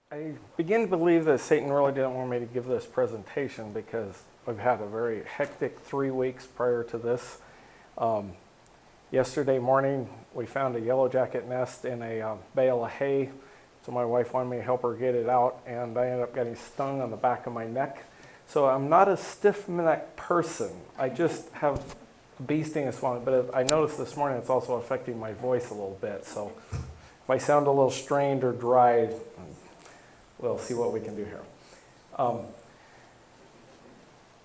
I begin to believe that Satan really didn't want me to give this presentation because I've had a very hectic 3 weeks prior to this. Yesterday morning, we found a yellow jacket nest in a bale of hay, so my wife wanted me to help her get it out, and I ended up getting stung on the back of my neck. So I'm not a stiff-necked person. I just have bee sting and swelling, but I noticed this morning it's also affecting my voice a little bit. So if I sound a little strained or dry, we'll see what we can do here.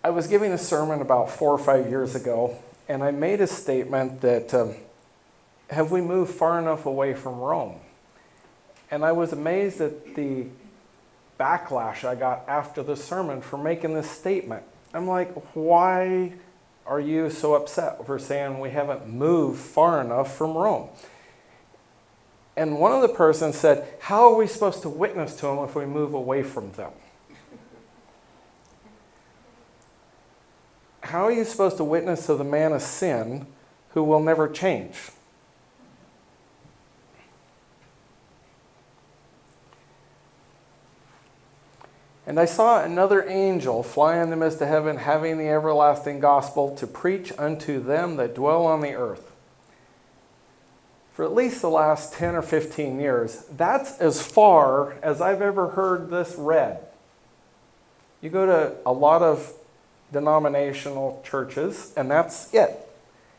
I was giving a sermon about 4 or 5 years ago, and I made a statement that, have we moved far enough away from Rome? And I was amazed at the backlash I got after the sermon for making this statement. I'm like, why are you so upset for saying we haven't moved far enough from Rome? And one of the persons said, how are we supposed to witness to them if we move away from them? How are you supposed to witness to the man of sin who will never change? And I saw another angel fly in the midst of heaven, having the everlasting gospel to preach unto them that dwell on the earth. For at least the last 10 or 15 years, that's as far as I've ever heard this read. You go to a lot of denominational churches, and that's it.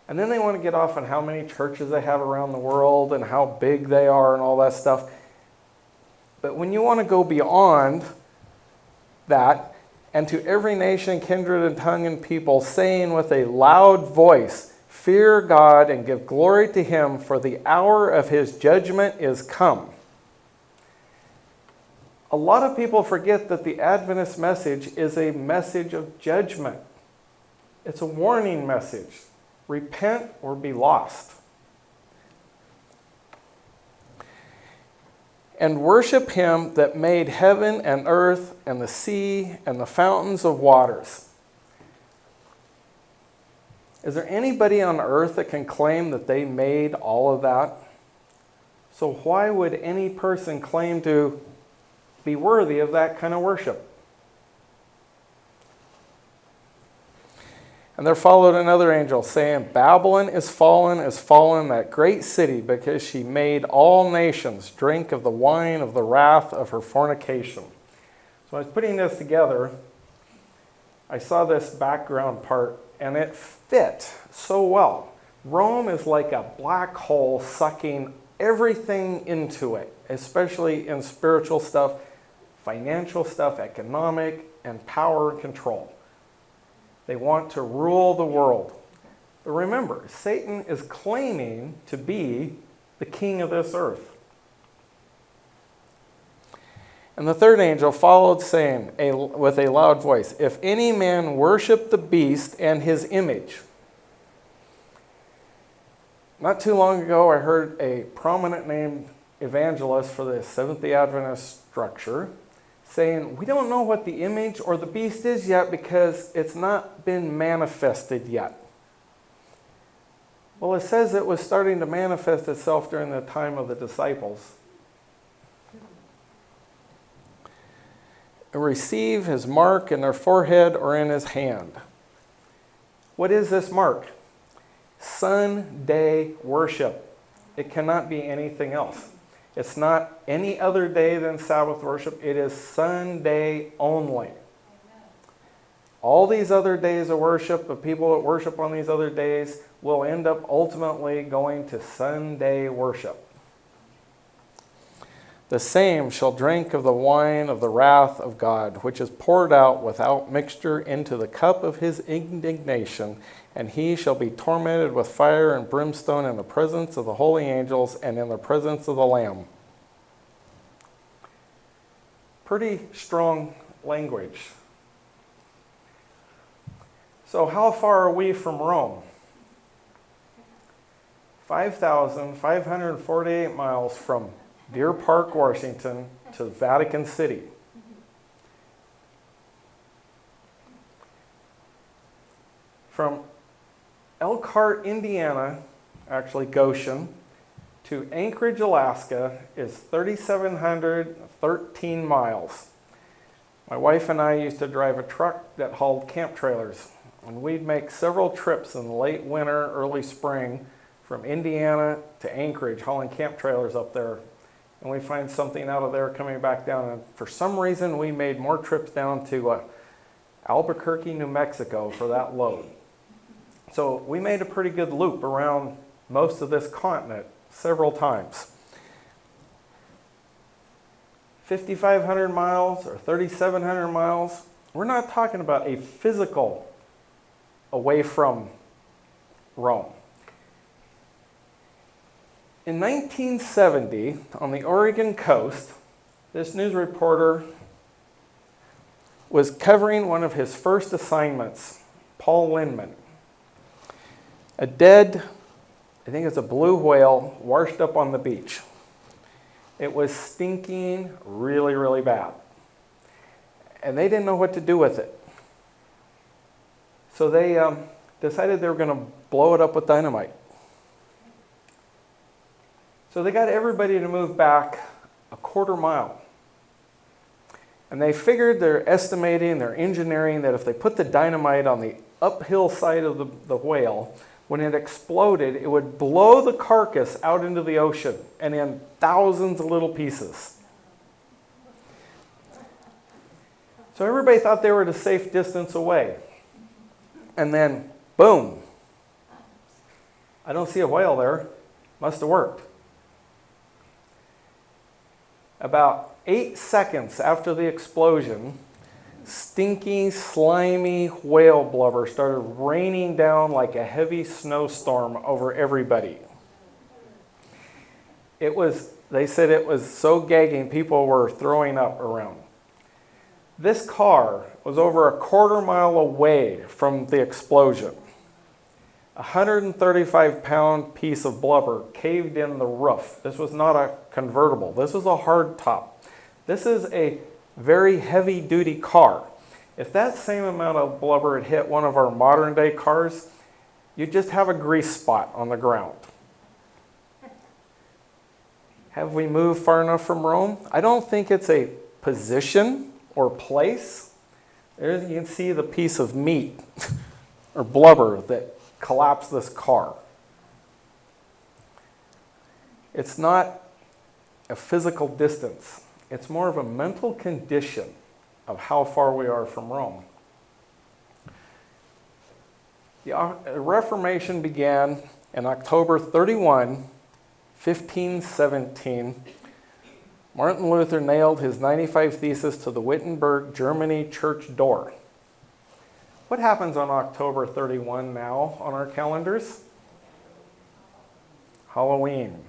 And then they want to get off on how many churches they have around the world and how big they are and all that stuff. But when you want to go beyond that, and to every nation, kindred, and tongue, and people, saying with a loud voice, fear God and give glory to him, for the hour of his judgment is come. A lot of people forget that the Adventist message is a message of judgment. It's a warning message. Repent or be lost. And worship him that made heaven and earth and the sea and the fountains of waters. Is there anybody on earth that can claim that they made all of that? So why would any person claim to be worthy of that kind of worship? And there followed another angel, saying, Babylon is fallen, that great city, because she made all nations drink of the wine of the wrath of her fornication. So when I was putting this together, I saw this background part, and it fit so well. Rome is like a black hole sucking everything into it, especially in spiritual stuff, financial stuff, economic, and power and control. They want to rule the world. But remember, Satan is claiming to be the king of this earth. And the third angel followed, saying with a loud voice, if any man worship the beast and his image. Not too long ago, I heard a prominent named evangelist for the Seventh-day Adventist structure saying, we don't know what the image or the beast is yet because it's not been manifested yet. Well, it says it was starting to manifest itself during the time of the disciples. And receive his mark in their forehead or in his hand. What is this mark? Sunday worship. It cannot be anything else. It's not any other day than Sabbath worship. It is Sunday only. Amen. All these other days of worship, the people that worship on these other days, will end up ultimately going to Sunday worship. The same shall drink of the wine of the wrath of God, which is poured out without mixture into the cup of his indignation, and he shall be tormented with fire and brimstone in the presence of the holy angels and in the presence of the Lamb. Pretty strong language. So how far are we from Rome? 5,548 miles from Deer Park, Washington to Vatican City. From Elkhart, Indiana, actually Goshen, to to Anchorage, Alaska is 3,713 miles. My wife and I used to drive a truck that hauled camp trailers, and we'd make several trips in the late winter, early spring from Indiana to Anchorage, hauling camp trailers up there. And we find something out of there coming back down. And for some reason, we made more trips down to Albuquerque, New Mexico for that load. So we made a pretty good loop around most of this continent several times. 5,500 miles or 3,700 miles, we're not talking about a physical away from Rome. In 1970, on the Oregon coast, this news reporter was covering one of his first assignments, Paul Lindman. A dead, I think it's a blue whale, washed up on the beach. It was stinking really, really bad. And they didn't know what to do with it. So they decided they were going to blow it up with dynamite. So they got everybody to move back a quarter mile. And they figured, they're estimating, they're engineering that if they put the dynamite on the uphill side of the whale, when it exploded, it would blow the carcass out into the ocean and in thousands of little pieces. So everybody thought they were at a safe distance away. And then, boom. I don't see a whale there. Must have worked. About 8 seconds after the explosion, stinky, slimy whale blubber started raining down like a heavy snowstorm over everybody. They said it was so gagging, people were throwing up around. This car was over a quarter mile away from the explosion. A 135-pound piece of blubber caved in the roof. This was not a convertible. This was a hard top. This is a very heavy-duty car. If that same amount of blubber had hit one of our modern-day cars, you'd just have a grease spot on the ground. Have we moved far enough from Rome? I don't think it's a position or place. There you can see the piece of meat or blubber that collapsed this car. It's not a physical distance. It's more of a mental condition of how far we are from Rome. The Reformation began in October 31, 1517. Martin Luther nailed his 95 Theses to the Wittenberg, Germany church door. What happens on October 31 now on our calendars? Halloween.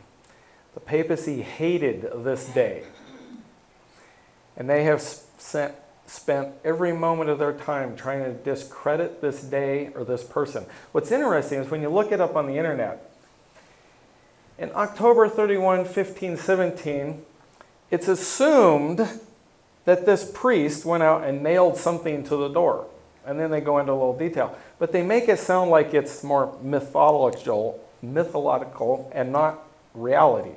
The papacy hated this day. And they have spent every moment of their time trying to discredit this day or this person. What's interesting is when you look it up on the internet, in October 31, 1517, it's assumed that this priest went out and nailed something to the door. And then they go into a little detail. But they make it sound like it's more mythological and not reality.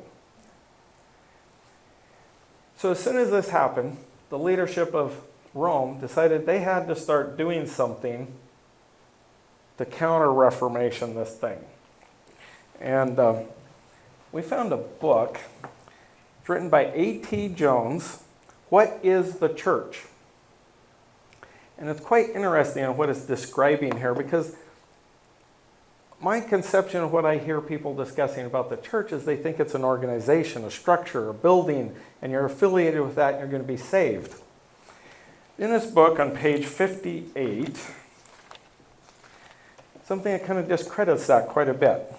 So as soon as this happened, the leadership of Rome decided they had to start doing something to counter-Reformation this thing. And we found a book written by A.T. Jones, What is the Church? And it's quite interesting in what it's describing here, because my conception of what I hear people discussing about the church is they think it's an organization, a structure, a building, and you're affiliated with that and you're going to be saved. In this book on page 58, something that kind of discredits that quite a bit.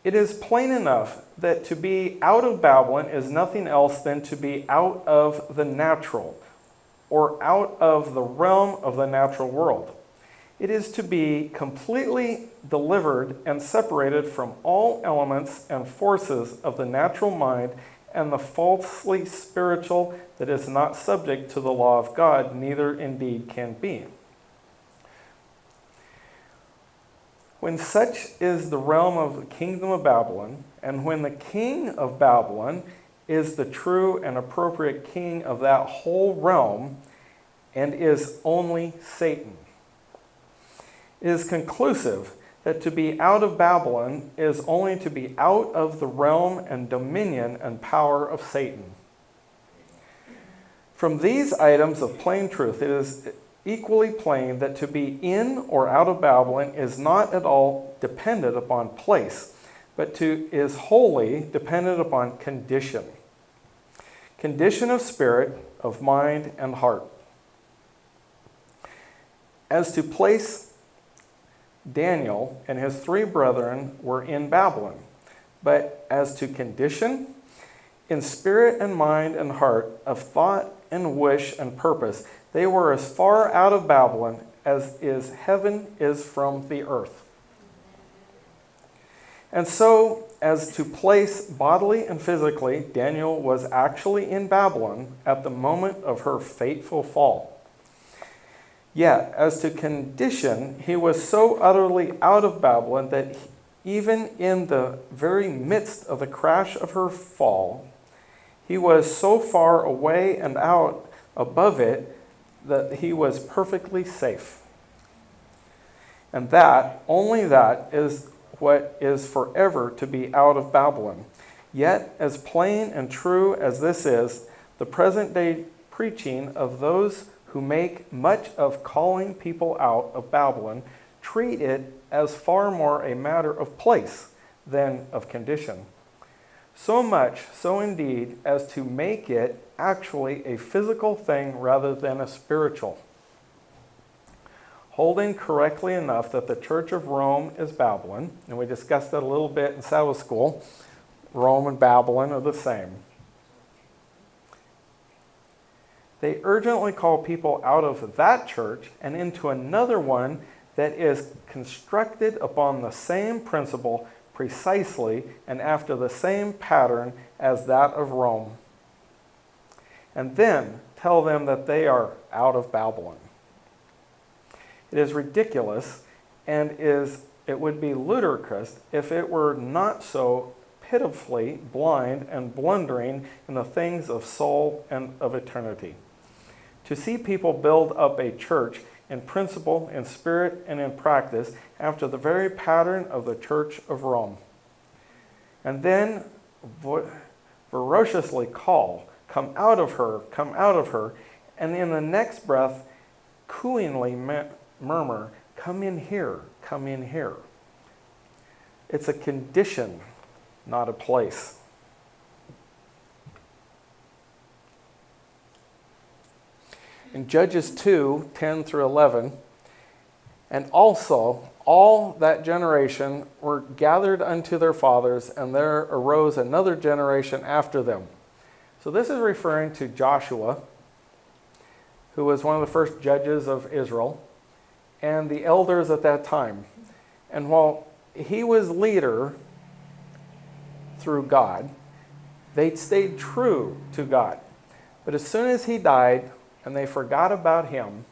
It is plain enough that to be out of Babylon is nothing else than to be out of the natural, or out of the realm of the natural world. It is to be completely delivered and separated from all elements and forces of the natural mind and the falsely spiritual that is not subject to the law of God, neither indeed can be. When such is the realm of the kingdom of Babylon, and when the king of Babylon is the true and appropriate king of that whole realm, and is only Satan, it is conclusive that to be out of Babylon is only to be out of the realm and dominion and power of Satan. From these items of plain truth, it is equally plain that to be in or out of Babylon is not at all dependent upon place, but is wholly dependent upon condition. Condition of spirit, of mind, and heart. As to place, Daniel and his 3 brethren were in Babylon, but as to condition, in spirit and mind and heart, of thought and wish and purpose, they were as far out of Babylon as is heaven is from the earth. And so, as to place bodily and physically, Daniel was actually in Babylon at the moment of her fateful fall. Yet, as to condition, he was so utterly out of Babylon that even in the very midst of the crash of her fall, he was so far away and out above it that he was perfectly safe. And that, only that, is what is forever to be out of Babylon. Yet, as plain and true as this is, the present day preaching of those who make much of calling people out of Babylon treat it as far more a matter of place than of condition. So much so indeed as to make it actually a physical thing rather than a spiritual. Holding correctly enough that the Church of Rome is Babylon, and we discussed that a little bit in Sabbath school. Rome and Babylon are the same. They urgently call people out of that church and into another one that is constructed upon the same principle precisely and after the same pattern as that of Rome. And then tell them that they are out of Babylon. It is ridiculous, and it would be ludicrous if it were not so pitifully blind and blundering in the things of soul and of eternity. To see people build up a church in principle, in spirit, and in practice after the very pattern of the Church of Rome. And then ferociously call, come out of her, and in the next breath cooingly murmur, come in here, come in here. It's a condition, not a place. In Judges 2, 10 through 11, and also all that generation were gathered unto their fathers, and there arose another generation after them. So this is referring to Joshua, who was one of the first judges of Israel, and the elders at that time. And while he was leader through God, they stayed true to God. But as soon as he died, and they forgot about him,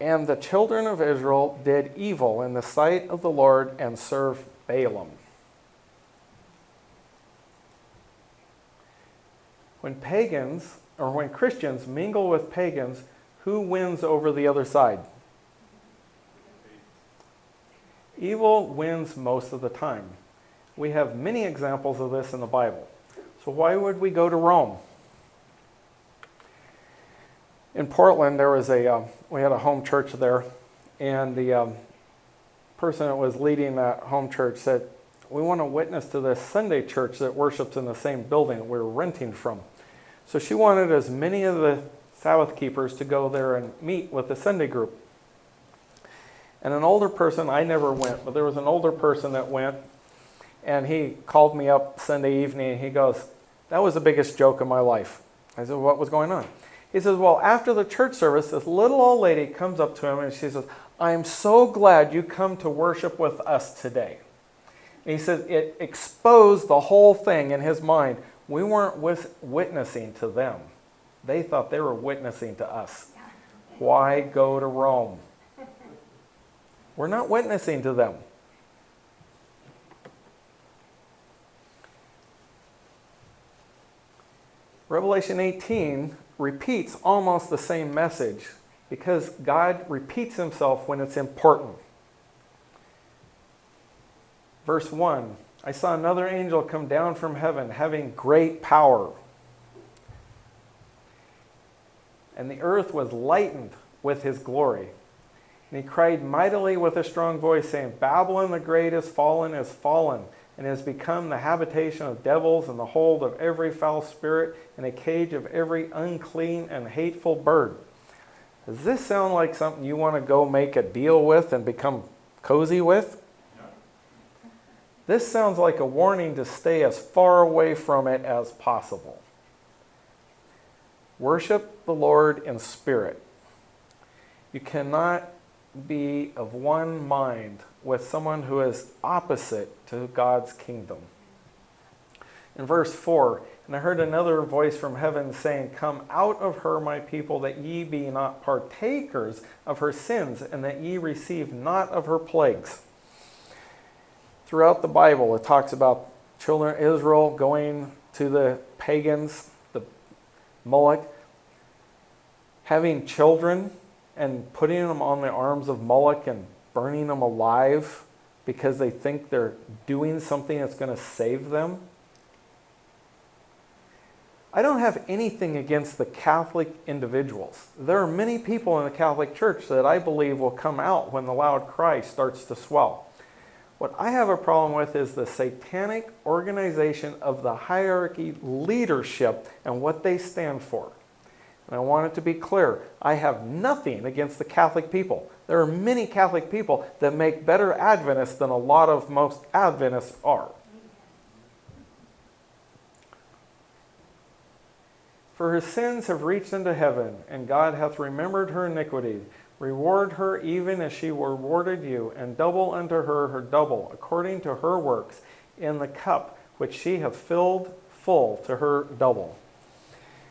and the children of Israel did evil in the sight of the Lord and served Balaam. When pagans, or when Christians mingle with pagans, who wins over the other side? Evil wins most of the time. We have many examples of this in the Bible. So why would we go to Rome? In Portland, there was we had a home church there, and the person that was leading that home church said, we want to witness to this Sunday church that worships in the same building that we were renting from. So she wanted as many of the Sabbath keepers to go there and meet with the Sunday group. And an older person, I never went, but there was an older person that went, and he called me up Sunday evening, and he goes, that was the biggest joke of my life. I said, what was going on? He says, well, after the church service, this little old lady comes up to him, and she says, I am so glad you come to worship with us today. And he says, it exposed the whole thing in his mind. We weren't witnessing to them. They thought they were witnessing to us. Why go to Rome? We're not witnessing to them. Revelation 18 repeats almost the same message because God repeats himself when it's important. Verse 1, I saw another angel come down from heaven having great power. And the earth was lightened with his glory. And he cried mightily with a strong voice, saying, Babylon the great is fallen, and has become the habitation of devils and the hold of every foul spirit and a cage of every unclean and hateful bird. Does this sound like something you want to go make a deal with and become cozy with? No. This sounds like a warning to stay as far away from it as possible. Worship the Lord in spirit. You cannot be of one mind with someone who is opposite to God's kingdom. In verse 4, and I heard another voice from heaven saying, Come out of her, my people, that ye be not partakers of her sins, and that ye receive not of her plagues. Throughout the Bible, it talks about children of Israel going to the pagans, the Moloch, having children and putting them on the arms of Moloch and burning them alive because they think they're doing something that's going to save them. I don't have anything against the Catholic individuals. There are many people in the Catholic Church that I believe will come out when the loud cry starts to swell. What I have a problem with is the satanic organization of the hierarchy leadership and what they stand for. And I want it to be clear, I have nothing against the Catholic people. There are many Catholic people that make better Adventists than a lot of most Adventists are. For her sins have reached unto heaven, and God hath remembered her iniquity. Reward her even as she rewarded you, and double unto her double, according to her works, in the cup which she hath filled full to her double.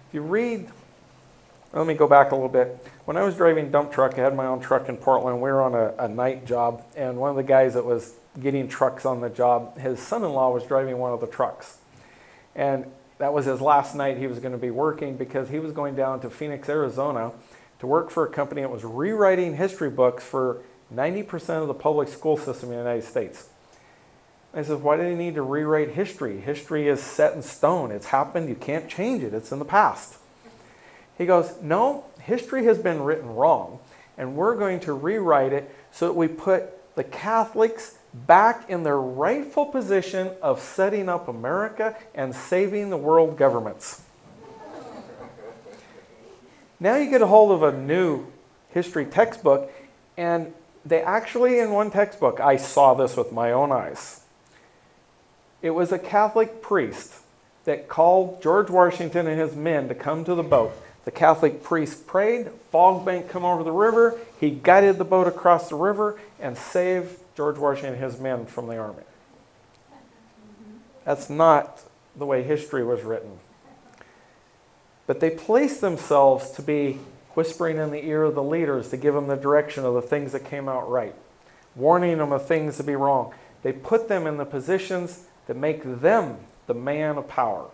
If you read, let me go back a little bit. When I was driving dump truck, I had my own truck in Portland. We were on a night job, and one of the guys that was getting trucks on the job, his son-in-law was driving one of the trucks. And that was his last night he was going to be working because he was going down to Phoenix, Arizona to work for a company that was rewriting history books for 90% of the public school system in the United States. I said, why do you need to rewrite history? History is set in stone. It's happened. You can't change it. It's in the past. He goes, no, history has been written wrong, and we're going to rewrite it so that we put the Catholics back in their rightful position of setting up America and saving the world governments. Now you get a hold of a new history textbook, and they actually, in one textbook, I saw this with my own eyes. It was a Catholic priest that called George Washington and his men to come to the boat. The Catholic priest prayed, fog bank come over the river, he guided the boat across the river and saved George Washington and his men from the army. That's not the way history was written. But they placed themselves to be whispering in the ear of the leaders to give them the direction of the things that came out right, warning them of things to be wrong. They put them in the positions that make them the man of power.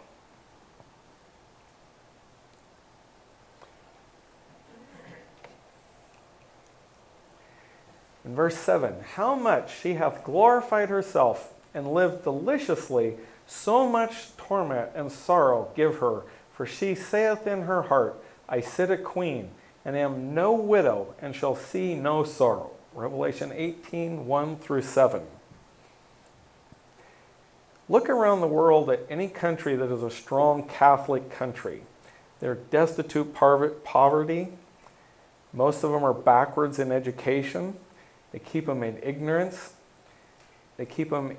In verse 7, how much she hath glorified herself and lived deliciously, so much torment and sorrow give her. For she saith in her heart, I sit a queen, and am no widow, and shall see no sorrow. Revelation 18, 1 through 7. Look around the world at any country that is a strong Catholic country. They're destitute poverty. Most of them are backwards in education. They keep them in ignorance. They keep them,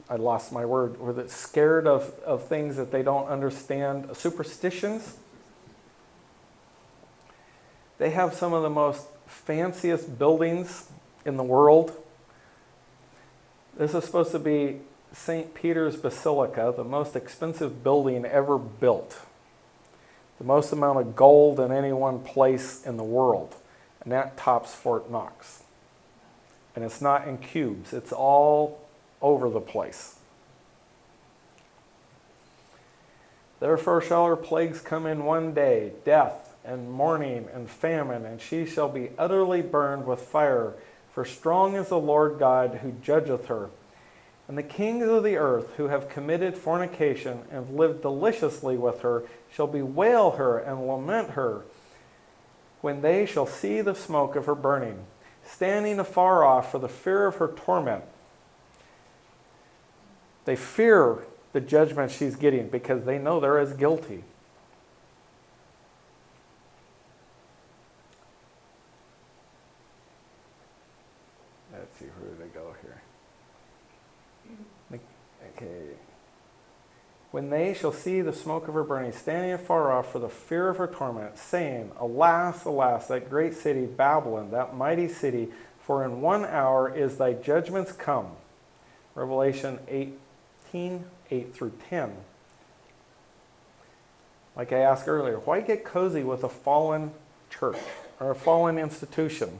I lost my word, or they're scared of things that they don't understand, superstitions. They have some of the most fanciest buildings in the world. This is supposed to be St. Peter's Basilica, the most expensive building ever built. The most amount of gold in any one place in the world, and that tops Fort Knox. And it's not in cubes, it's all over the place. Therefore shall her plagues come in one day, death and mourning and famine, and she shall be utterly burned with fire, for strong is the Lord God who judgeth her. And the kings of the earth who have committed fornication and lived deliciously with her shall bewail her and lament her when they shall see the smoke of her burning, standing afar off for the fear of her torment. They fear the judgment she's getting because they know they're as guilty. Let's see, where did I go here? Okay. When they shall see the smoke of her burning, standing afar off for the fear of her torment, saying, Alas, alas, that great city, Babylon, that mighty city, for in 1 hour is thy judgments come. Revelation 18, 8 through 10. Like I asked earlier, why get cozy with a fallen church or a fallen institution?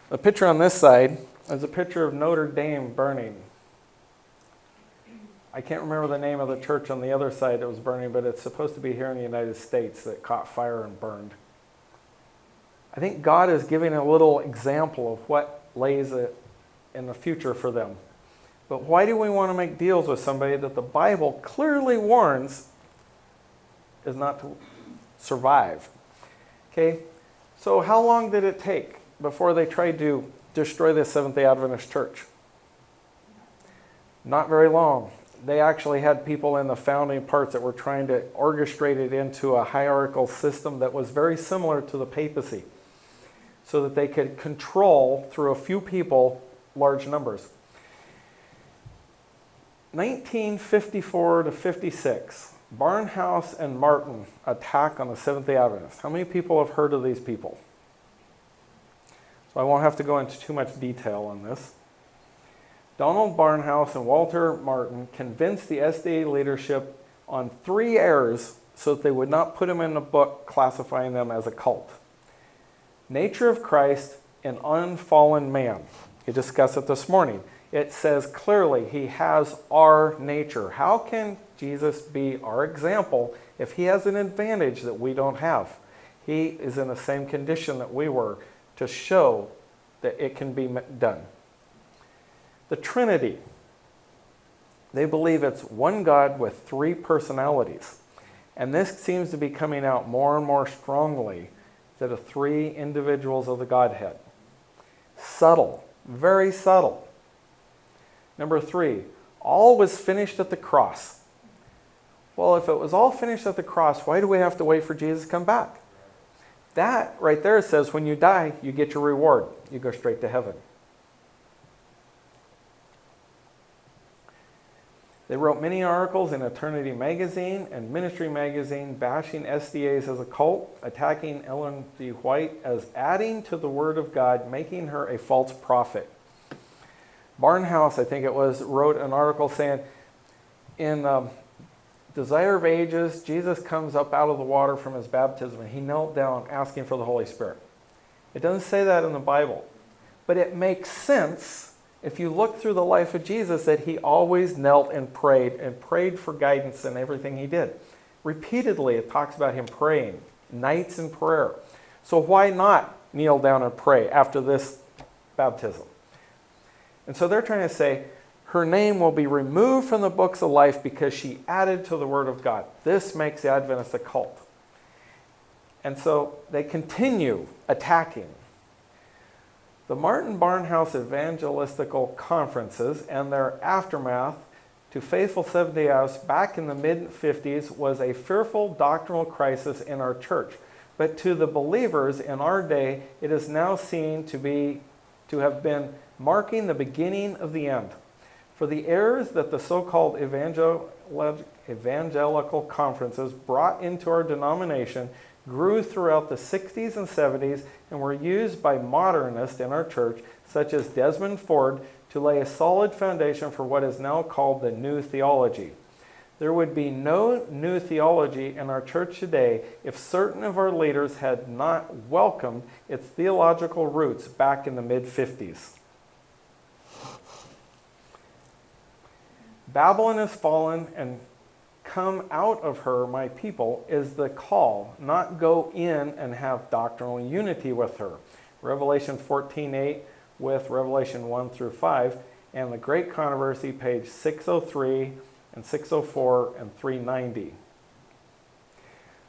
The picture on this side is a picture of Notre Dame burning. I can't remember the name of the church on the other side that was burning, but it's supposed to be here in the United States that caught fire and burned. I think God is giving a little example of what lays in the future for them. But why do we want to make deals with somebody that the Bible clearly warns is not to survive? Okay, so how long did it take before they tried to destroy the Seventh-day Adventist church? Not very long. They actually had people in the founding parts that were trying to orchestrate it into a hierarchical system that was very similar to the papacy, so that they could control, through a few people, large numbers. 1954 to 56, Barnhouse and Martin attack on the Seventh-day Adventists. How many people have heard of these people? So I won't have to go into too much detail on this. Donald Barnhouse and Walter Martin convinced the SDA leadership on 3 errors so that they would not put them in a book classifying them as a cult. Nature of Christ and unfallen man. We discussed it this morning. It says clearly he has our nature. How can Jesus be our example if he has an advantage that we don't have? He is in the same condition that we were to show that it can be done. The Trinity. They believe it's one God with 3 personalities. And this seems to be coming out more and more strongly, that of 3 individuals of the Godhead. Subtle, very subtle. Number 3, all was finished at the cross. Well, if it was all finished at the cross, why do we have to wait for Jesus to come back? That right there says when you die, you get your reward. You go straight to heaven. They wrote many articles in Eternity Magazine and Ministry Magazine bashing SDAs as a cult, attacking Ellen G. White as adding to the Word of God, making her a false prophet. Barnhouse, I think it was, wrote an article saying, in Desire of Ages, Jesus comes up out of the water from his baptism and he knelt down asking for the Holy Spirit. It doesn't say that in the Bible, but it makes sense if you look through the life of Jesus that he always knelt and prayed for guidance in everything he did. Repeatedly, it talks about him praying, nights in prayer. So why not kneel down and pray after this baptism? And so they're trying to say, her name will be removed from the books of life because she added to the Word of God. This makes the Adventists a cult. And so they continue attacking. The Martin Barnhouse Evangelistical Conferences and their aftermath to Faithful Seventh-day Adventists back in the mid-50s was a fearful doctrinal crisis in our church. But to the believers in our day, it is now seen to have been marking the beginning of the end. For the errors that the so-called evangelical conferences brought into our denomination grew throughout the 60s and 70s and were used by modernists in our church, such as Desmond Ford, to lay a solid foundation for what is now called the New Theology. There would be no new theology in our church today if certain of our leaders had not welcomed its theological roots back in the mid-50s. Babylon is fallen, and come out of her, my people, is the call, not go in and have doctrinal unity with her. Revelation 14:8 with Revelation 1 through 5, and the Great Controversy, page 603 and 604 and 390.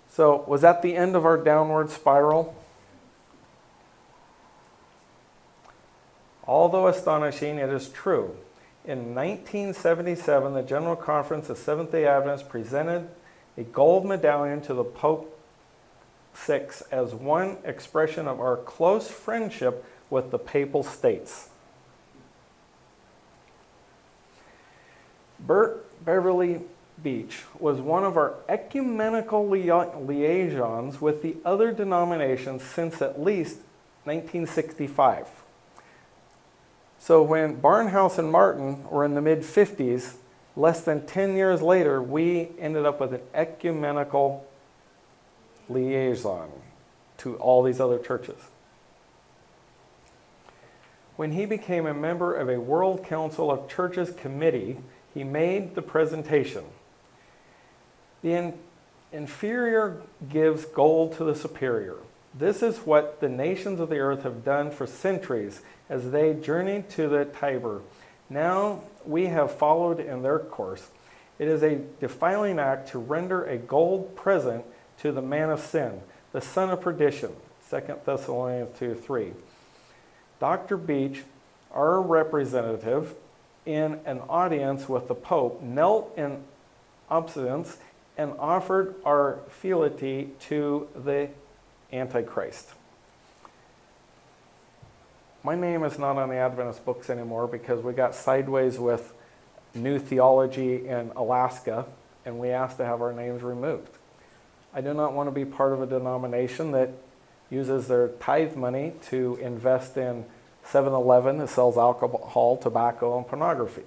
So, was that the end of our downward spiral? Although astonishing, it is true. In 1977, the General Conference of Seventh-day Adventists presented a gold medallion to the Pope VI as one expression of our close friendship with the Papal States. Bert Beverly Beach was one of our ecumenical liaisons with the other denominations since at least 1965. So when Barnhouse and Martin were in the mid-50s, less than 10 years later, we ended up with an ecumenical liaison to all these other churches. When he became a member of a World Council of Churches committee, he made the presentation. The inferior gives gold to the superior. This is what the nations of the earth have done for centuries as they journeyed to the Tiber. Now we have followed in their course. It is a defiling act to render a gold present to the man of sin, the son of perdition. 2 Thessalonians 2:3. Dr. Beach, our representative, in an audience with the Pope, knelt in obeisance and offered our fealty to the Antichrist. My name is not on the Adventist books anymore because we got sideways with new theology in Alaska and we asked to have our names removed. I do not want to be part of a denomination that uses their tithe money to invest in 7-Eleven that sells alcohol, tobacco, and pornography,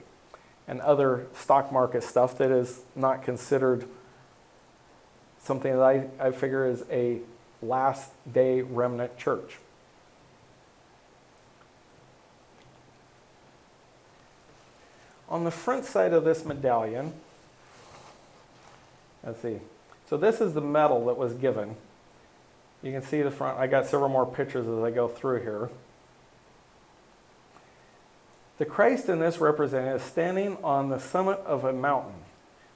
and other stock market stuff that is not considered something that I figure is a last day remnant church. On the front side of this medallion, let's see, so this is the medal that was given. You can see the front. I got several more pictures as I go through here. The Christ in this represented is standing on the summit of a mountain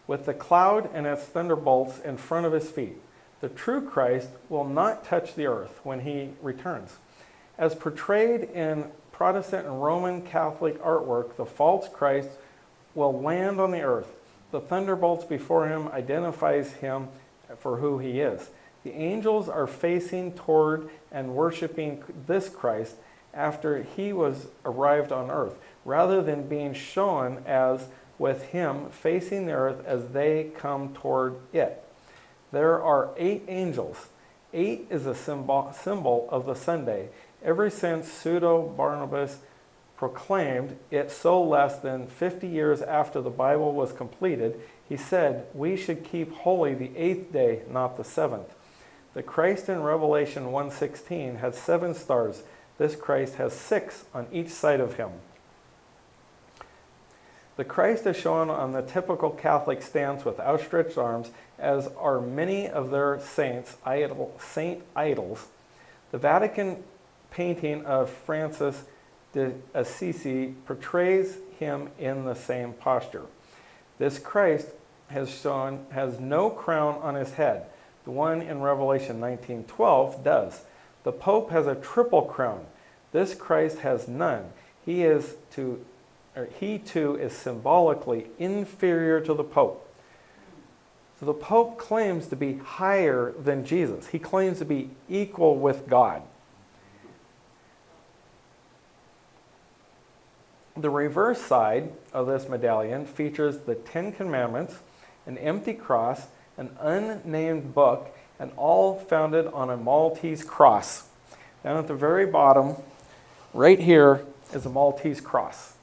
with the cloud and its thunderbolts in front of his feet. The true Christ will not touch the earth when he returns. As portrayed in Protestant and Roman Catholic artwork, the false Christ will land on the earth. The thunderbolts before him identifies him for who he is. The angels are facing toward and worshiping this Christ after he was arrived on earth, rather than being shown as with him facing the earth as they come toward it. There are 8 angels. 8 is a symbol of the Sunday. Ever since Pseudo-Barnabas proclaimed it so less than 50 years after the Bible was completed, he said, we should keep holy the 8th day, not the 7th. The Christ in Revelation 1:16 has 7 stars. This Christ has 6 on each side of him. The Christ is shown on the typical Catholic stance with outstretched arms, as are many of their saint idols. The Vatican painting of Francis de Assisi portrays him in the same posture. This Christ has no crown on his head. The one in Revelation 19:12 does. The Pope has a triple crown. This Christ has none. He too is symbolically inferior to the Pope. So the Pope claims to be higher than Jesus. He claims to be equal with God. The reverse side of this medallion features the 10 Commandments, an empty cross, an unnamed book, and all founded on a Maltese Cross. Down at the very bottom, right here, is a Maltese Cross.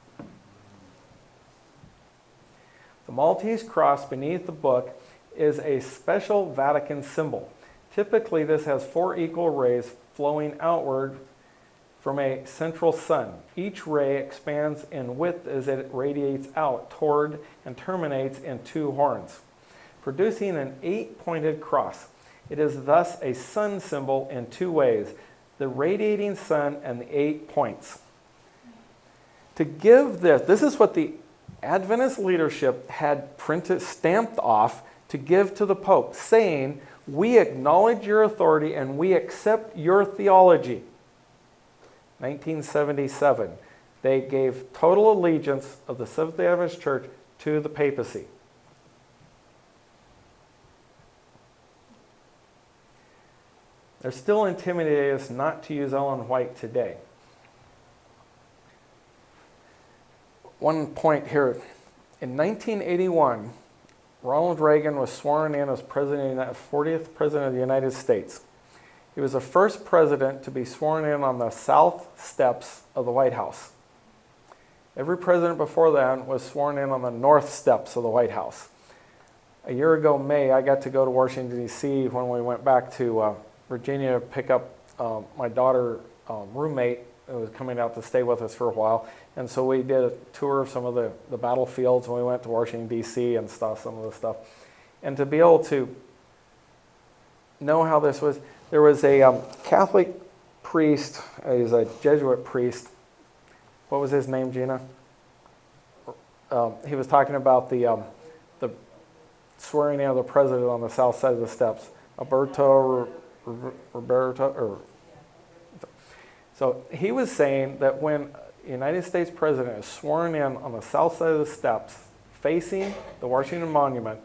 The Maltese Cross beneath the book is a special Vatican symbol. Typically, this has 4 equal rays flowing outward from a central sun. Each ray expands in width as it radiates out toward and terminates in 2 horns, producing an 8-pointed cross. It is thus a sun symbol in 2 ways, the radiating sun and the 8 points. To give this is what the Adventist leadership had printed, stamped off to give to the Pope, saying, "We acknowledge your authority and we accept your theology." 1977, they gave total allegiance of the Seventh-day Adventist Church to the papacy. They're still intimidating us not to use Ellen White today. One point here. In 1981, Ronald Reagan was sworn in as 40th President of the United States. He was the first president to be sworn in on the south steps of the White House. Every president before that was sworn in on the north steps of the White House. A year ago, May, I got to go to Washington, D.C. when we went back to Virginia to pick up my daughter roommate who was coming out to stay with us for a while. And so we did a tour of some of the battlefields, and we went to Washington, D.C. and saw some of the stuff. And to be able to know how this was, there was a Catholic priest, he's a Jesuit priest. What was his name, Gina? He was talking about the swearing in of the president on the south side of the steps. Roberto. So he was saying that when a United States president is sworn in on the south side of the steps, facing the Washington Monument,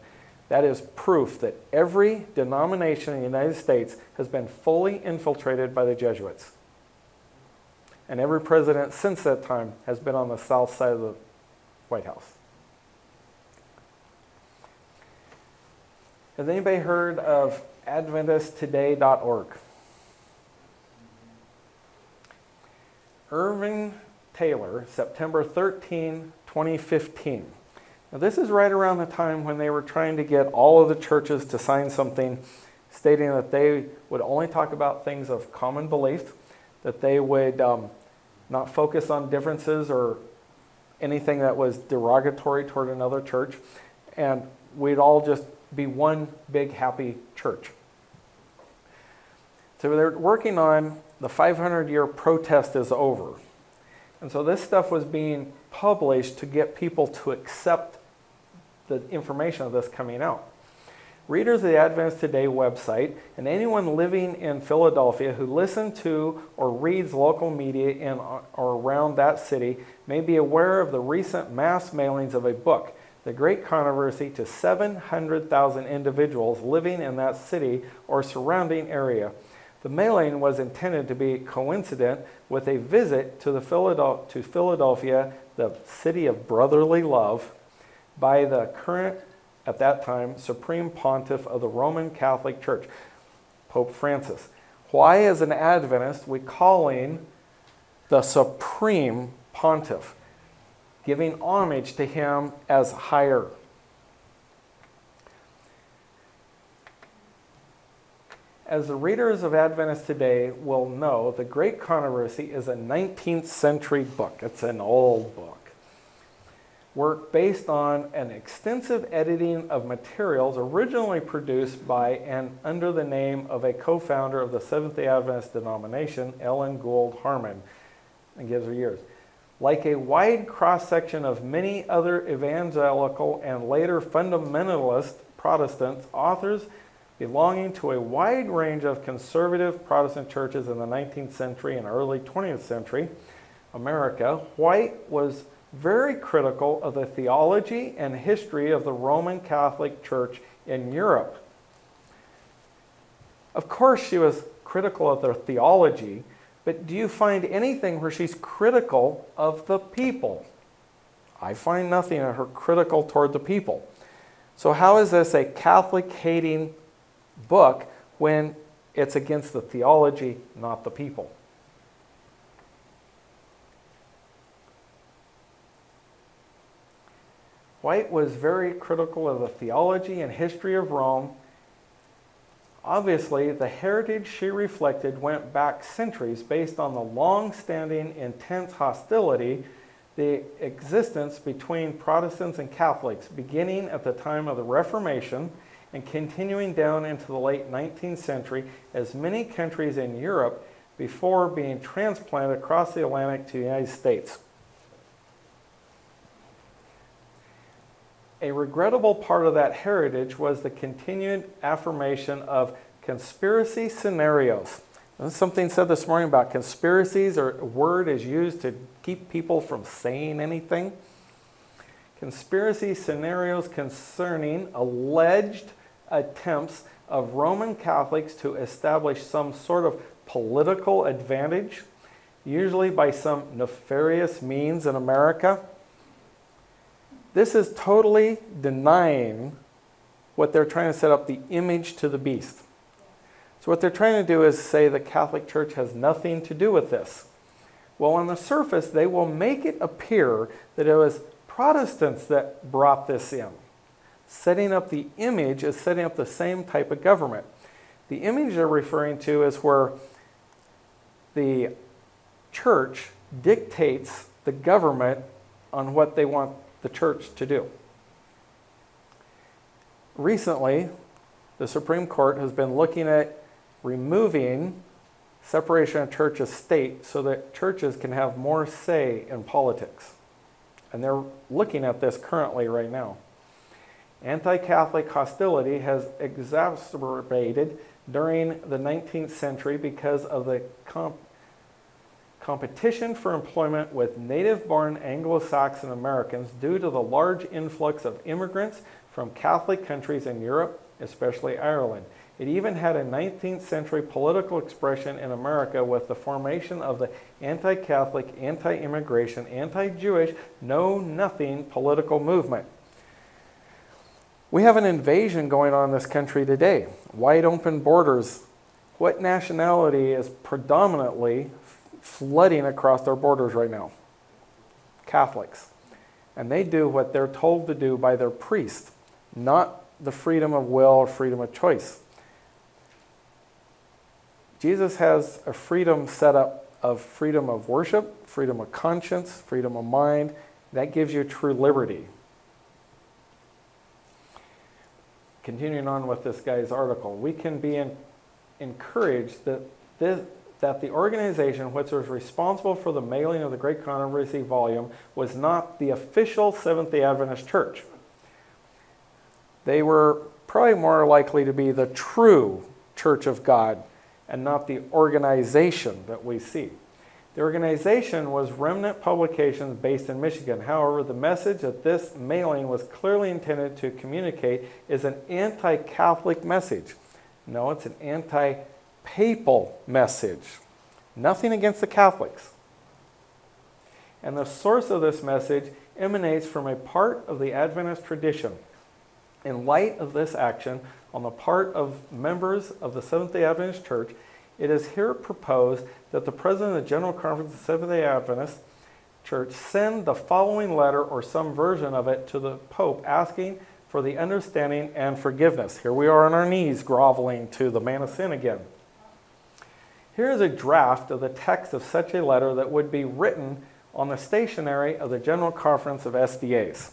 that is proof that every denomination in the United States has been fully infiltrated by the Jesuits. And every president since that time has been on the south side of the White House. Has anybody heard of AdventistToday.org? Irving Taylor, September 13, 2015. Now this is right around the time when they were trying to get all of the churches to sign something stating that they would only talk about things of common belief, that they would not focus on differences or anything that was derogatory toward another church, and we'd all just be one big happy church. So they're working on the 500-year protest is over. And so this stuff was being published to get people to accept the information of this coming out. Readers of the Adventist Today website and anyone living in Philadelphia who listens to or reads local media in or around that city may be aware of the recent mass mailings of a book, The Great Controversy, to 700,000 individuals living in that city or surrounding area. The mailing was intended to be coincident with a visit to Philadelphia, the city of brotherly love, by the current, at that time, Supreme Pontiff of the Roman Catholic Church, Pope Francis. Why, as an Adventist, we calling the Supreme Pontiff, giving homage to him as higher? As the readers of Adventist Today will know, The Great Controversy is a 19th century book. It's an old book. Work based on an extensive editing of materials originally produced by and under the name of a co-founder of the Seventh-day Adventist denomination, Ellen Gould Harmon, and gives her years. Like a wide cross-section of many other evangelical and later fundamentalist Protestants, authors belonging to a wide range of conservative Protestant churches in the 19th century and early 20th century America, White was very critical of the theology and history of the Roman Catholic Church in Europe. Of course, she was critical of their theology, but do you find anything where she's critical of the people? I find nothing in her critical toward the people. So how is this a Catholic-hating book when it's against the theology, not the people? White was very critical of the theology and history of Rome. Obviously, the heritage she reflected went back centuries based on the long-standing, intense hostility, the existence between Protestants and Catholics, beginning at the time of the Reformation and continuing down into the late 19th century, as many countries in Europe before being transplanted across the Atlantic to the United States. A regrettable part of that heritage was the continued affirmation of conspiracy scenarios. There's something said this morning about conspiracies, or a word is used to keep people from saying anything. Conspiracy scenarios concerning alleged attempts of Roman Catholics to establish some sort of political advantage, usually by some nefarious means in America. This is totally denying what they're trying to set up, the image to the beast. So what they're trying to do is say the Catholic Church has nothing to do with this. Well, on the surface, they will make it appear that it was Protestants that brought this in. Setting up the image is setting up the same type of government. The image they're referring to is where the church dictates the government on what they want the church to do. Recently, the Supreme Court has been looking at removing separation of church and state so that churches can have more say in politics. And they're looking at this currently right now. Anti-Catholic hostility has exacerbated during the 19th century because of the competition for employment with native-born Anglo-Saxon Americans due to the large influx of immigrants from Catholic countries in Europe, especially Ireland. It even had a 19th century political expression in America with the formation of the anti-Catholic, anti-immigration, anti-Jewish, know-nothing political movement. We have an invasion going on in this country today. Wide open borders. What nationality is predominantly flooding across our borders right now? Catholics. And they do what they're told to do by their priest, not the freedom of will or freedom of choice. Jesus has a freedom set up of freedom of worship, freedom of conscience, freedom of mind. That gives you true liberty. Continuing on with this guy's article, we can be encouraged that the organization which was responsible for the mailing of the Great Controversy volume was not the official Seventh-day Adventist Church. They were probably more likely to be the true Church of God and not the organization that we see. The organization was Remnant Publications based in Michigan. However, the message that this mailing was clearly intended to communicate is an anti-Catholic message. No, it's an anti-papal message. Nothing against the Catholics. And the source of this message emanates from a part of the Adventist tradition. In light of this action on the part of members of the Seventh-day Adventist Church, it is here proposed that the President of the General Conference of the Seventh-day Adventist Church send the following letter or some version of it to the Pope asking for the understanding and forgiveness. Here we are on our knees groveling to the man of sin again. Here is a draft of the text of such a letter that would be written on the stationery of the General Conference of SDAs.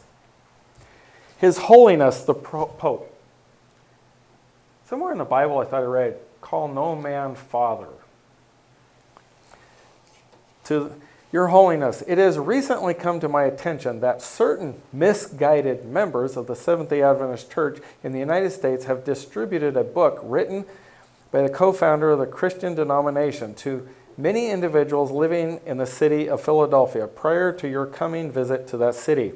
His Holiness the Pope. Somewhere in the Bible I thought I read, call no man father. To Your Holiness, it has recently come to my attention that certain misguided members of the Seventh-day Adventist Church in the United States have distributed a book written by the co-founder of the Christian denomination to many individuals living in the city of Philadelphia prior to your coming visit to that city.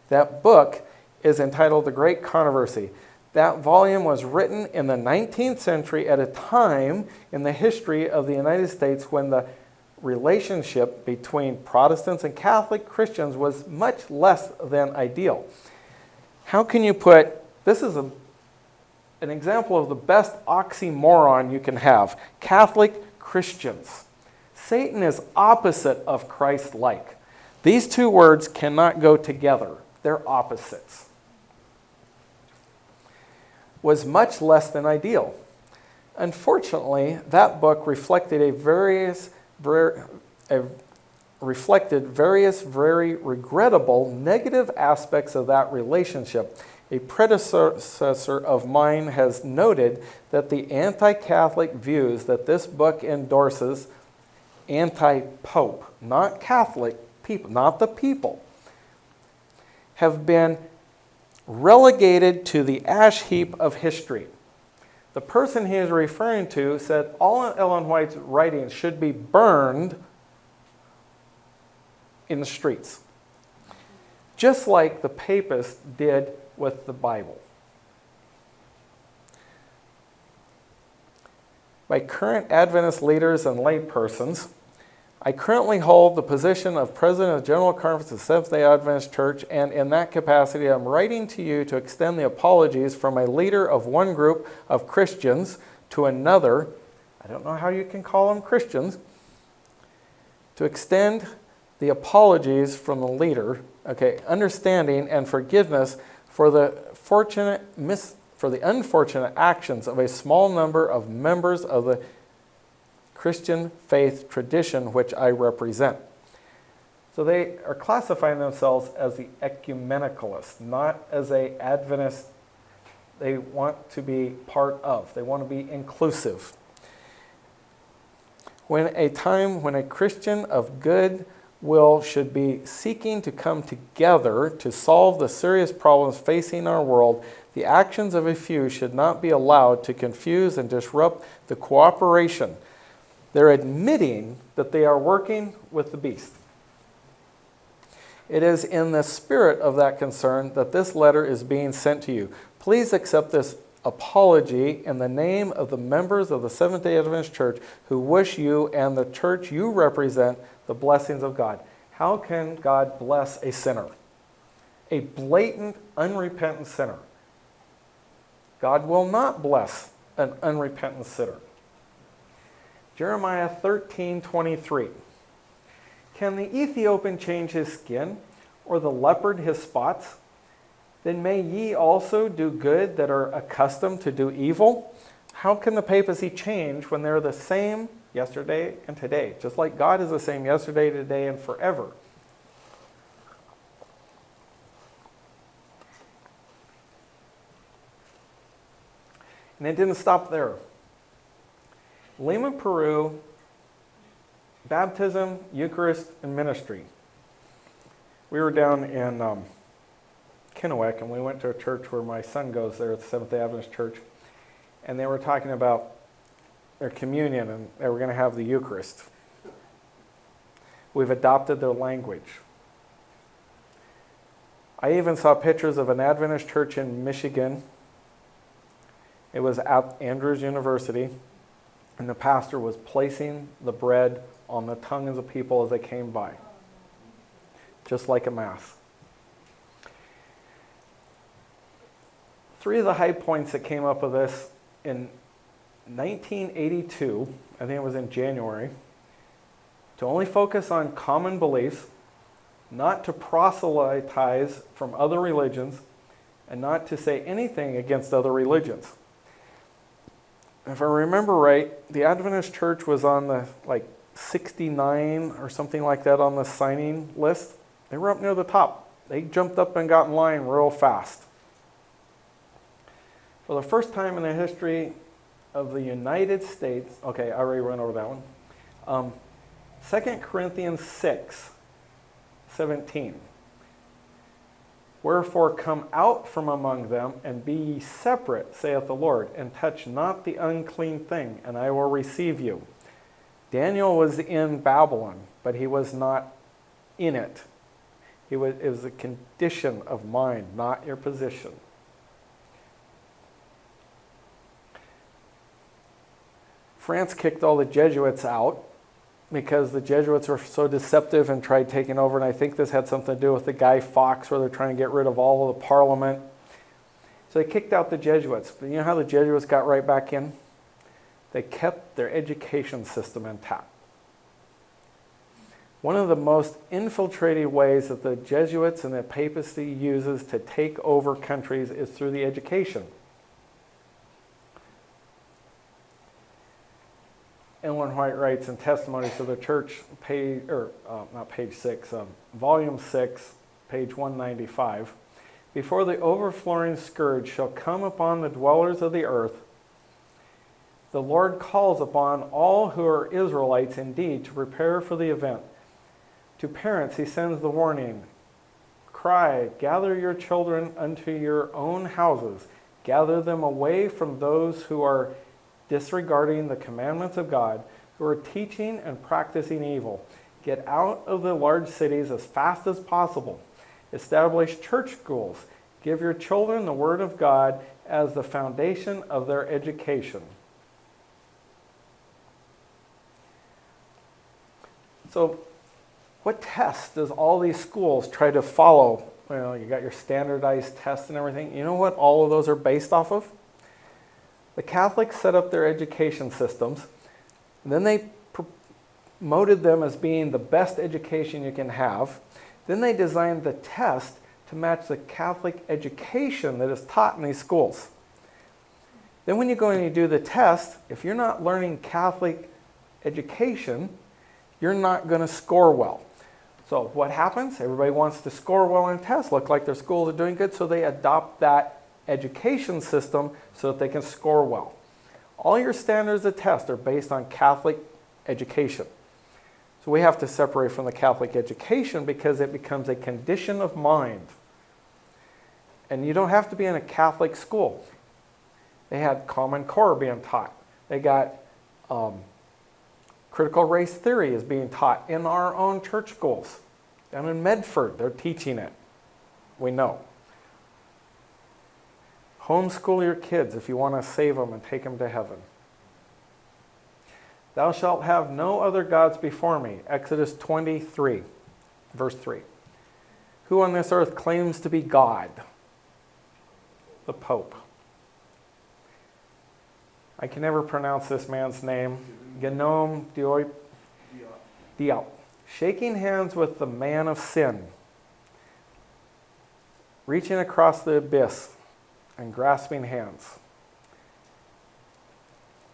That book is entitled The Great Controversy. That volume was written in the 19th century at a time in the history of the United States when the relationship between Protestants and Catholic Christians was much less than ideal. How can you put, this is an example of the best oxymoron you can have, Catholic Christians. Satan is opposite of Christ-like. These two words cannot go together. They're opposites. Was much less than ideal. Unfortunately, that book reflected various very regrettable negative aspects of that relationship. A predecessor of mine has noted that the anti-Catholic views that this book endorses, anti-Pope, not Catholic people, not the people, have been relegated to the ash heap of history. The person he is referring to said all of Ellen White's writings should be burned in the streets, just like the papists did with the Bible. By current Adventist leaders and laypersons, I currently hold the position of President of the General Conference of Seventh-day Adventist Church, and in that capacity I'm writing to you to extend the apologies from a leader of one group of Christians to another, I don't know how you can call them Christians, to extend the apologies from the leader, understanding and forgiveness for the unfortunate actions of a small number of members of the Christian faith tradition which I represent. So they are classifying themselves as the ecumenicalists, not as an Adventist. They want to be part of. They want to be inclusive. When a Christian of good will should be seeking to come together to solve the serious problems facing our world, the actions of a few should not be allowed to confuse and disrupt the cooperation. They're admitting that they are working with the beast. It is in the spirit of that concern that this letter is being sent to you. Please accept this apology in the name of the members of the Seventh-day Adventist Church who wish you and the church you represent the blessings of God. How can God bless a sinner? A blatant, unrepentant sinner. God will not bless an unrepentant sinner. Jeremiah 13:23. Can the Ethiopian change his skin, or the leopard his spots? Then may ye also do good that are accustomed to do evil? How can the papacy change when they're the same yesterday and today? Just like God is the same yesterday, today, and forever. And it didn't stop there. Lima, Peru, baptism, Eucharist, and ministry. We were down in Kennewick, and we went to a church where my son goes there, at the Seventh-day Adventist Church, and they were talking about their communion, and they were going to have the Eucharist. We've adopted their language. I even saw pictures of an Adventist church in Michigan. It was at Andrews University, and the pastor was placing the bread on the tongues of people as they came by, just like a mass. 3 of the high points that came up of this in 1982, I think it was in January, to only focus on common beliefs, not to proselytize from other religions, and not to say anything against other religions. If I remember right, the Adventist Church was on the 69 or something like that on the signing list. They were up near the top. They jumped up and got in line real fast. For the first time in the history of the United States, okay, I already went over that one. 2 Corinthians 6:17. Wherefore come out from among them, and be ye separate, saith the Lord, and touch not the unclean thing, and I will receive you. Daniel was in Babylon, but he was not in it. It was a condition of mind, not your position. France kicked all the Jesuits out because the Jesuits were so deceptive and tried taking over, and I think this had something to do with the Guy Fawkes, where they're trying to get rid of all of the Parliament. So they kicked out the Jesuits. But you know how the Jesuits got right back in? They kept their education system intact. One of the most infiltrated ways that the Jesuits and the papacy uses to take over countries is through the education. Ellen White writes in Testimonies of the Church, volume 6, page 195, "Before the overflowing scourge shall come upon the dwellers of the earth, the Lord calls upon all who are Israelites indeed to prepare for the event. To parents he sends the warning, cry, gather your children unto your own houses, gather them away from those who are disregarding the commandments of God, who are teaching and practicing evil. Get out of the large cities as fast as possible. Establish church schools. Give your children the Word of God as the foundation of their education." So, what tests does all these schools try to follow? Well, you got your standardized tests and everything. You know what all of those are based off of? The Catholics set up their education systems, and then they promoted them as being the best education you can have. Then they designed the test to match the Catholic education that is taught in these schools. Then when you go and you do the test, if you're not learning Catholic education, you're not going to score well. So what happens? Everybody wants to score well in tests, look like their schools are doing good, so they adopt that education system so that they can score well. All your standards of test are based on Catholic education. So we have to separate from the Catholic education because it becomes a condition of mind. And you don't have to be in a Catholic school. They had Common Core being taught. They got critical race theory is being taught in our own church schools. Down in Medford, they're teaching it. We know. Homeschool your kids if you want to save them and take them to heaven. Thou shalt have no other gods before me. Exodus 23, verse 3. Who on this earth claims to be God? The Pope. I can never pronounce this man's name. Guillaume Diop. Shaking hands with the man of sin. Reaching across the abyss and grasping hands.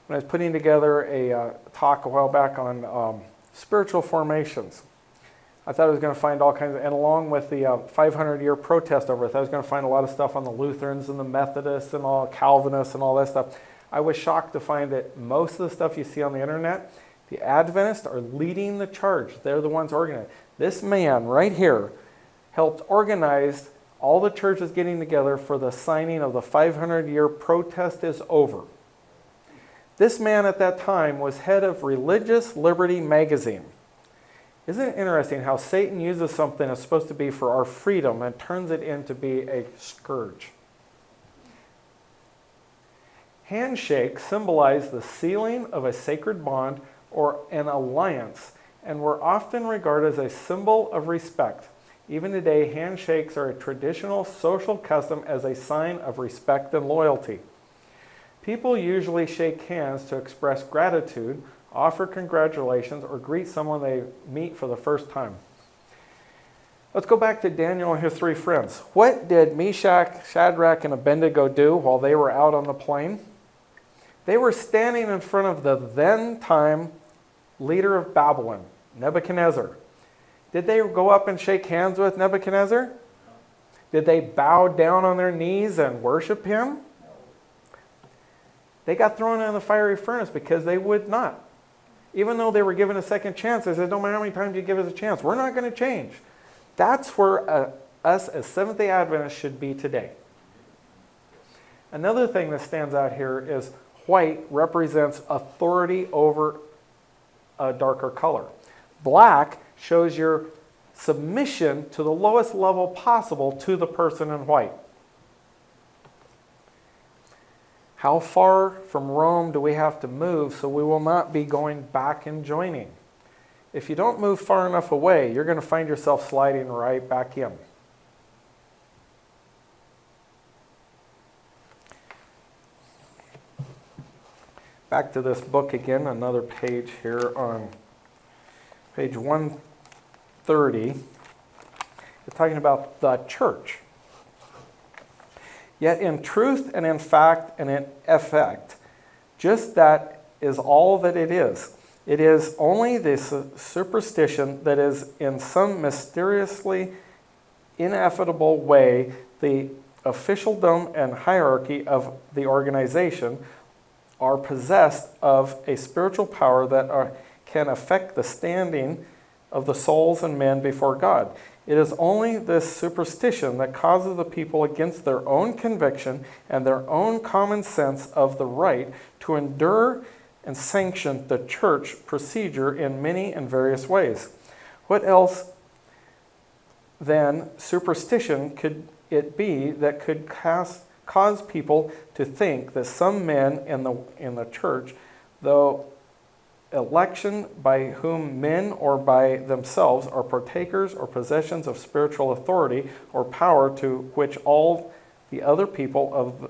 When I was putting together a talk a while back on spiritual formations, I thought I was going to find all kinds of, and along with the 500-year protest over it, I was going to find a lot of stuff on the Lutherans and the Methodists and all Calvinists and all that stuff. I was shocked to find that most of the stuff you see on the internet, the Adventists are leading the charge. They're the ones organizing. This man right here helped organize all the churches getting together for the signing of the 500-year protest is over. This man at that time was head of Religious Liberty magazine. Isn't it interesting how Satan uses something that's supposed to be for our freedom and turns it into be a scourge? Handshakes symbolize the sealing of a sacred bond or an alliance and were often regarded as a symbol of respect. Even today, handshakes are a traditional social custom as a sign of respect and loyalty. People usually shake hands to express gratitude, offer congratulations, or greet someone they meet for the first time. Let's go back to Daniel and his three friends. What did Meshach, Shadrach, and Abednego do while they were out on the plain? They were standing in front of the then-time leader of Babylon, Nebuchadnezzar. Did they go up and shake hands with Nebuchadnezzar? Did they bow down on their knees and worship him? They got thrown in the fiery furnace because they would not. Even though they were given a second chance, they said, no matter how many times you give us a chance, we're not going to change. That's where us as Seventh-day Adventists should be today. Another thing that stands out here is white represents authority over a darker color. Black shows your submission to the lowest level possible to the person in white. How far from Rome do we have to move so we will not be going back and joining? If you don't move far enough away, you're going to find yourself sliding right back in. Back to this book again, another page here on page 30, it's talking about the church. Yet in truth and in fact and in effect, just that is all that it is. It is only the superstition that is in some mysteriously ineffable way the officialdom and hierarchy of the organization are possessed of a spiritual power that can affect the standing of the souls and men before God. It is only this superstition that causes the people against their own conviction and their own common sense of the right to endure and sanction the church procedure in many and various ways. What else than superstition could it be that could cause people to think that some men in the church, though election by whom men or by themselves are partakers or possessions of spiritual authority or power to which all the other people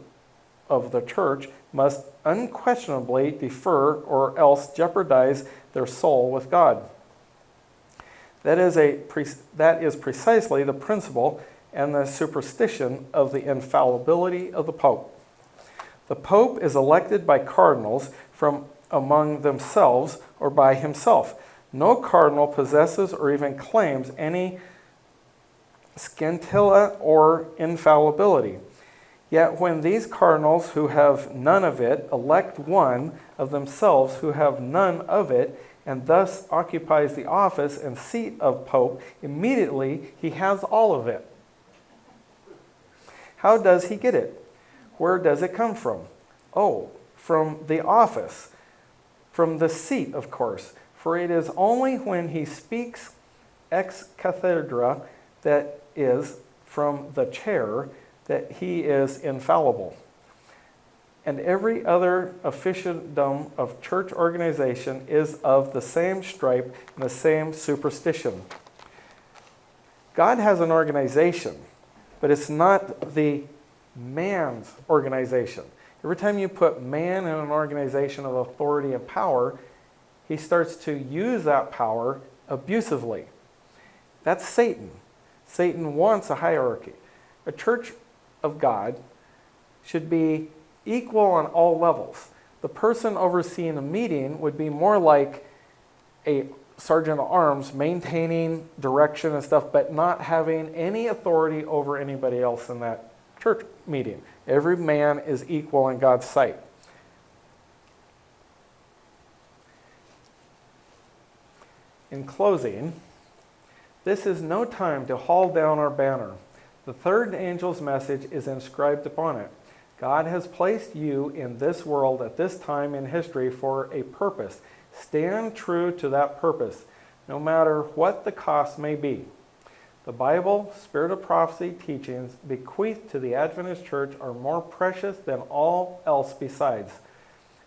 of the church must unquestionably defer or else jeopardize their soul with God. That is precisely the principle and the superstition of the infallibility of the Pope. The Pope is elected by cardinals from among themselves or by himself. No cardinal possesses or even claims any scintilla or infallibility. Yet when these cardinals who have none of it elect one of themselves who have none of it, and thus occupies the office and seat of Pope, immediately he has all of it. How does he get it? Where does it come from? Oh, from the office, from the seat, of course. For it is only when he speaks ex cathedra, that is, from the chair, that he is infallible. And every other officialdom of church organization is of the same stripe and the same superstition. God has an organization, but it's not the man's organization. Every time you put man in an organization of authority and power, he starts to use that power abusively. That's Satan. Satan wants a hierarchy. A church of God should be equal on all levels. The person overseeing a meeting would be more like a sergeant at arms maintaining direction and stuff, but not having any authority over anybody else in that church meeting. Every man is equal in God's sight. In closing, this is no time to haul down our banner. The third angel's message is inscribed upon it. God has placed you in this world at this time in history for a purpose. Stand true to that purpose, no matter what the cost may be. The Bible, Spirit of Prophecy teachings bequeathed to the Adventist Church are more precious than all else besides.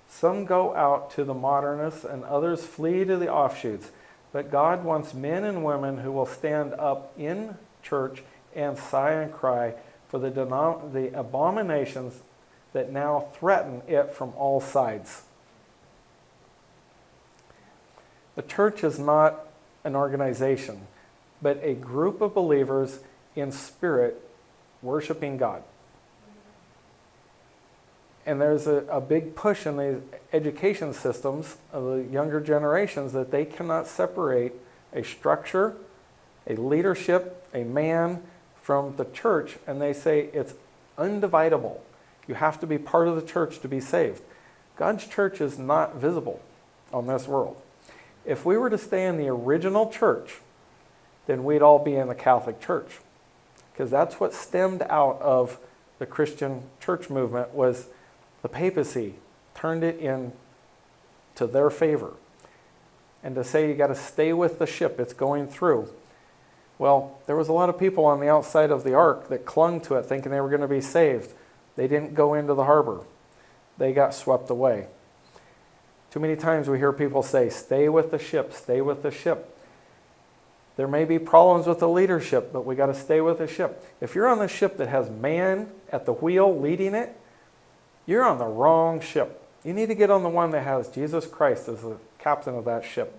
Some go out to the modernists and others flee to the offshoots, but God wants men and women who will stand up in church and sigh and cry for the abominations that now threaten it from all sides. The church is not an organization, but a group of believers in spirit worshiping God. And there's a big push in the education systems of the younger generations that they cannot separate a structure, a leadership, a man from the church, and they say it's undividable. You have to be part of the church to be saved. God's church is not visible on this world. If we were to stay in the original church, then we'd all be in the Catholic Church, because that's what stemmed out of the Christian church movement. Was the papacy turned it in to their favor, and to say you got to stay with the ship, it's going through. Well, there was a lot of people on the outside of the ark that clung to it thinking they were going to be saved. They didn't go into the harbor. They got swept away. Too many times we hear people say, stay with the ship, stay with the ship. There may be problems with the leadership, but we got to stay with the ship. If you're on the ship that has man at the wheel leading it, you're on the wrong ship. You need to get on the one that has Jesus Christ as the captain of that ship.